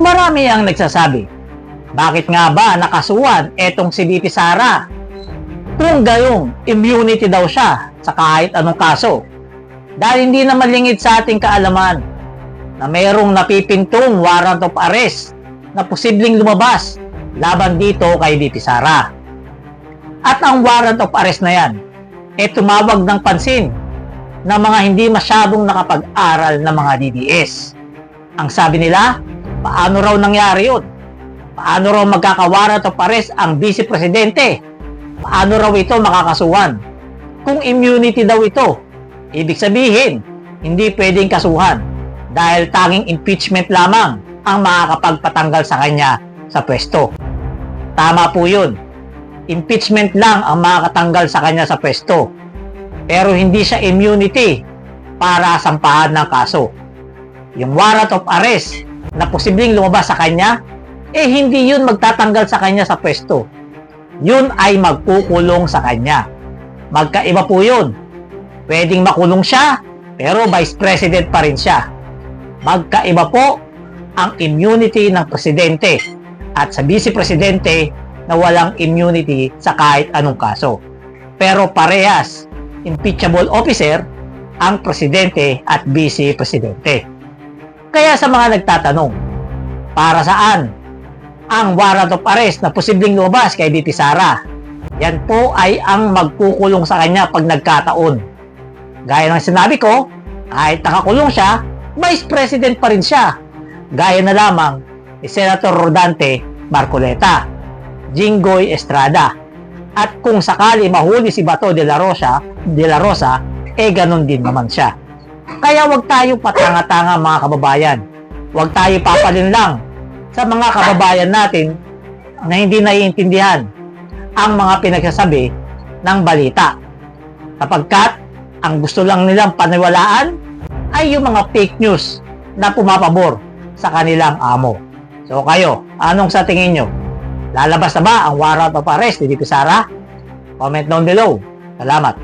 Marami ang nagsasabi, bakit nga ba nakasuhan etong si VP Sara? Kung gayong immunity daw siya sa kahit anong kaso. Dahil hindi naman lingid sa ating kaalaman na mayroong napipintong warrant of arrest na posibleng lumabas laban dito kay VP Sara. At ang warrant of arrest na yan tumawag ng pansin ng mga hindi masyadong nakapag-aral na mga DDS. Ang sabi nila, paano raw nangyari yun? Paano raw magkaka-warrant of arrest ang Vice Presidente? Paano raw ito makakasuhan? Kung immunity daw ito, ibig sabihin, hindi pwedeng kasuhan dahil tanging impeachment lamang ang makakapagpatanggal sa kanya sa pwesto. Tama po yun. Impeachment lang ang makakatanggal sa kanya sa pwesto. Pero hindi siya immunity para sampahan ng kaso. Yung warrant of arrest na posibleng lumabas sa kanya, hindi yun magtatanggal sa kanya sa pwesto. Yun ay magkukulong sa kanya. Magkaiba po yun. Pwedeng makulong siya, pero Vice President pa rin siya. Magkaiba po ang immunity ng Presidente at sa Vice Presidente na walang immunity sa kahit anong kaso. Pero parehas, impeachable officer ang Presidente at Vice Presidente. Kaya sa mga nagtatanong, para saan ang warrant of arrest na posibleng lumabas kay VP Sara? Yan po ay ang magkukulong sa kanya pag nagkataon. Gaya ng sinabi ko, kahit nakakulong siya, Vice President pa rin siya. Gaya na lamang ni Senator Rodante Marcoleta, Jinggoy Estrada. At kung sakali mahuli si Bato de la Rosa, ganun din naman siya. Kaya wag tayo patanga-tanga mga kababayan. Wag tayo papalinlang sa mga kababayan natin na hindi naiintindihan ang mga pinagsasabi ng balita. Kapagkat ang gusto lang nilang paniwalaan ay yung mga fake news na pumapabor sa kanilang amo. So kayo, anong sa tingin nyo? Lalabas na ba ang warrant of arrest ni VP Sara? Comment down below. Salamat.